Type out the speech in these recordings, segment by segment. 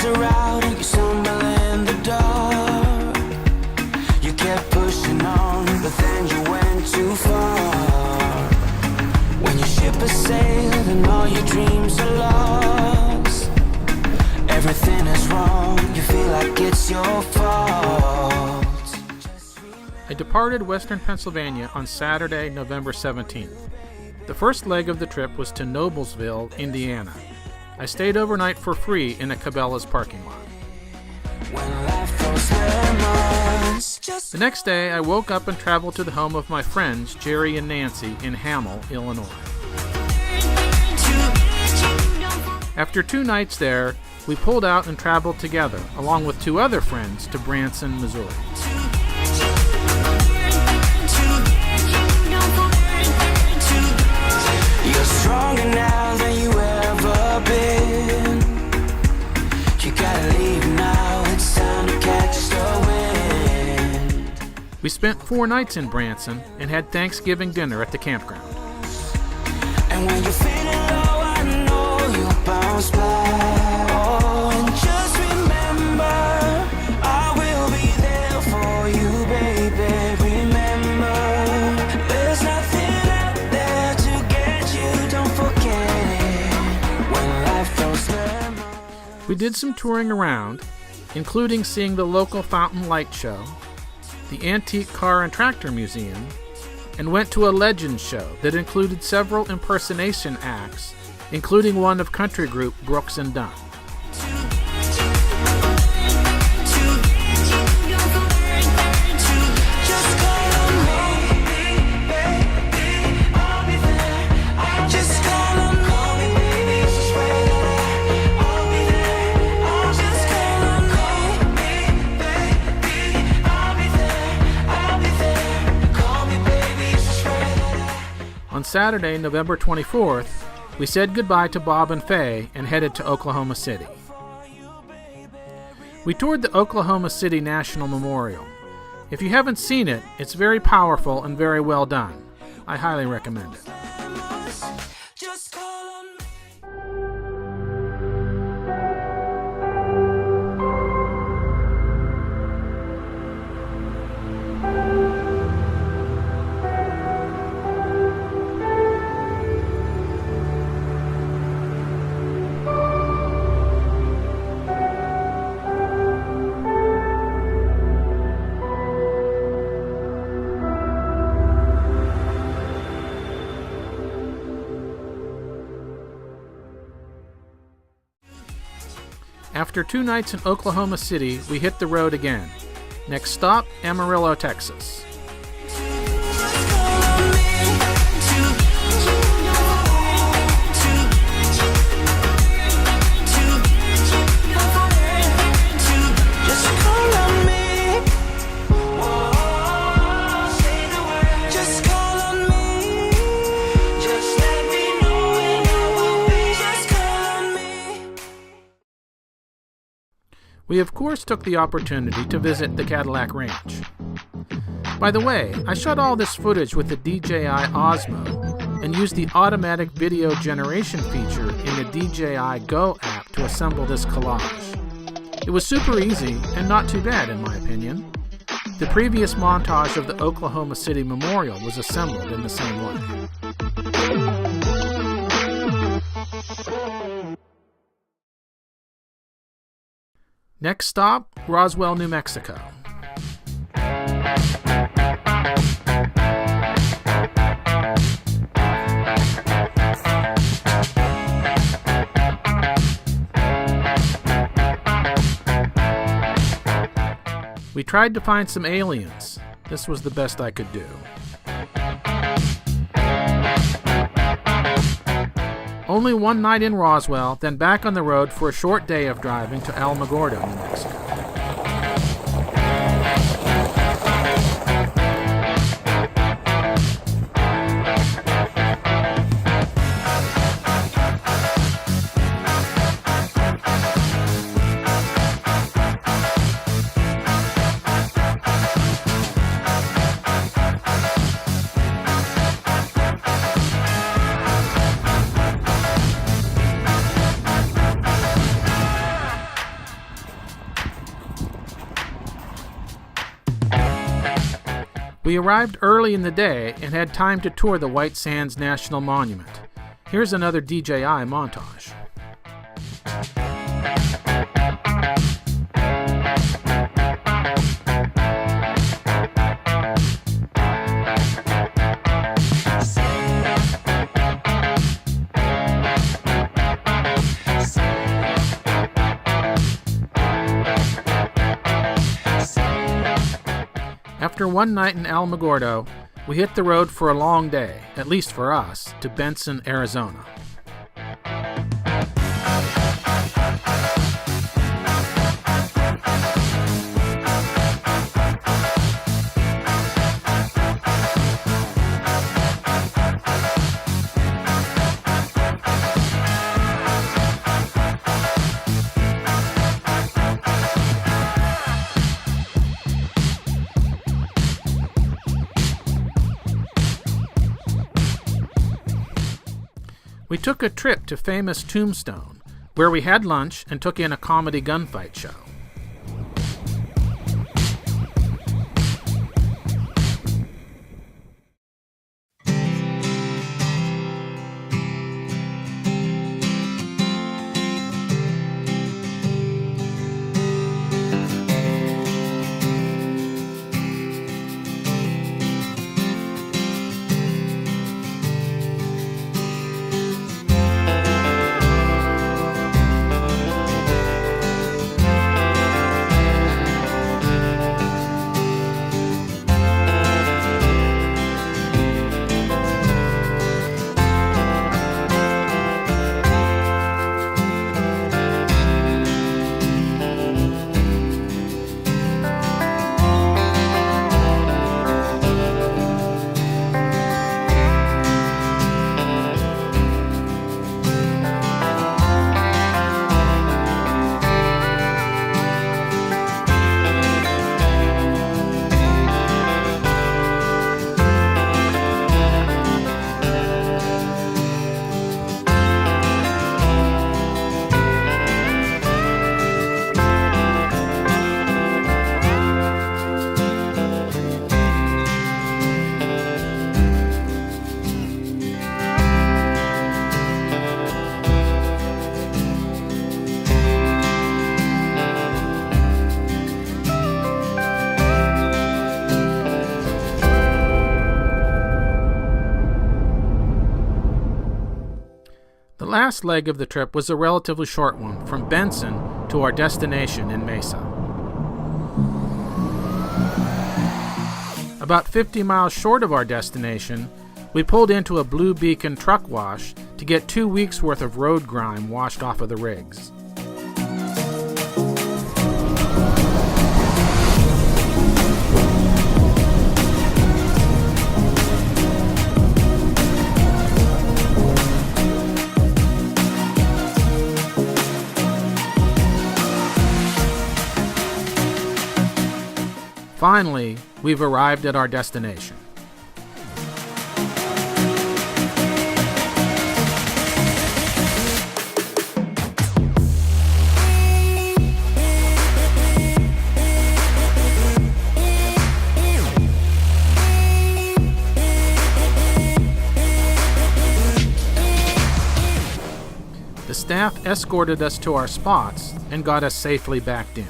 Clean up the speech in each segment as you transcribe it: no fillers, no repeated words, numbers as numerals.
are out and you stumble in the dark. You kept pushing on, but then you went too far. When your ship has sailed and all your dreams are lost, everything is wrong, you feel like it's your fault. I departed Western Pennsylvania on Saturday, November 17th. The first leg of the trip was to Noblesville, Indiana. I stayed overnight for free in a Cabela's parking lot. The next day, I woke up and traveled to the home of my friends, Jerry and Nancy, in Hamel, Illinois. After 2 nights there, we pulled out and traveled together, along with 2 other friends, to Branson, Missouri. You're stronger now than you ever been. You gotta leave now, it's time to catch the wind. We spent 4 nights in Branson and had Thanksgiving dinner at the campground. And when you're feeling low, I know you'll bounce back. Oh, and just remember, I will be there for you, baby. Remember, there's nothing out there to get you. Don't forget it when life throws lemons. We did some touring around, including seeing the local Fountain Light Show, the Antique Car and Tractor Museum, and went to a Legends show that included several impersonation acts, including one of country group Brooks and Dunn. On Saturday, November 24th, we said goodbye to Bob and Faye and headed to Oklahoma City. We toured the Oklahoma City National Memorial. If you haven't seen it, it's very powerful and very well done. I highly recommend it. After 2 nights in Oklahoma City, we hit the road again. Next stop, Amarillo, Texas. We of course took the opportunity to visit the Cadillac Ranch. By the way, I shot all this footage with the DJI Osmo and used the automatic video generation feature in the DJI Go app to assemble this collage. It was super easy and not too bad in my opinion. The previous montage of the Oklahoma City Memorial was assembled in the same way. Next stop, Roswell, New Mexico. We tried to find some aliens. This was the best I could do. Only 1 night in Roswell, then back on the road for a short day of driving to Alamogordo, New Mexico. We arrived early in the day and had time to tour the White Sands National Monument. Here's another DJI montage. After one night in Alamogordo, we hit the road for a long day, at least for us, to Benson, Arizona. We took a trip to famous Tombstone, where we had lunch and took in a comedy gunfight show. The last leg of the trip was a relatively short one, from Benson to our destination in Mesa. About 50 miles short of our destination, we pulled into a Blue Beacon truck wash to get 2 weeks' worth of road grime washed off of the rigs. Finally, we've arrived at our destination. The staff escorted us to our spots and got us safely backed in.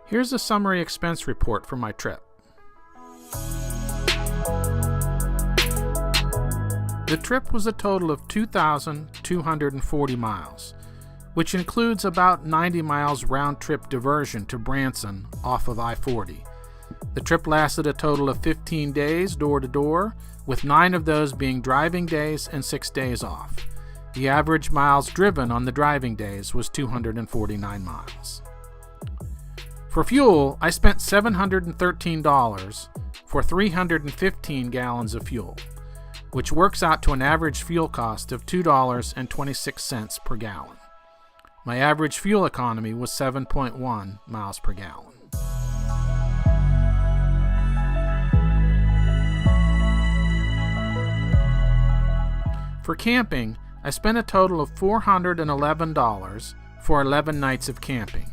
Here's a summary expense report for my trip. The trip was a total of 2,240 miles, which includes about 90 miles round-trip diversion to Branson off of I-40. The trip lasted a total of 15 days door-to-door, with 9 of those being driving days and 6 days off. The average miles driven on the driving days was 249 miles. For fuel, I spent $713 for 315 gallons of fuel, which works out to an average fuel cost of $2.26 per gallon. My average fuel economy was 7.1 miles per gallon. For camping, I spent a total of $411 for 11 nights of camping.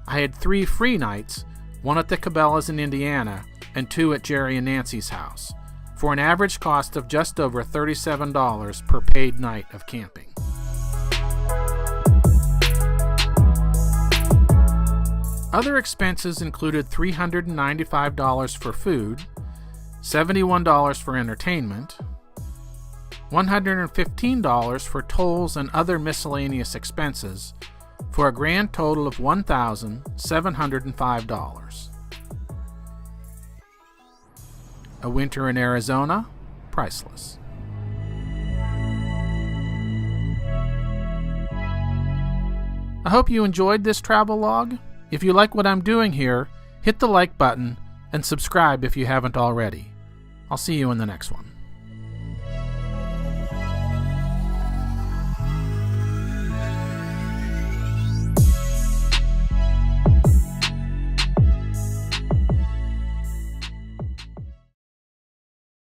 I had 3 free nights, one at the Cabela's in Indiana and 2 at Jerry and Nancy's house, for an average cost of just over $37 per paid night of camping. Other expenses included $395 for food, $71 for entertainment, $115 for tolls and other miscellaneous expenses, for a grand total of $1,705. A winter in Arizona, priceless. I hope you enjoyed this travel log. If you like what I'm doing here, hit the like button and subscribe if you haven't already. I'll see you in the next one.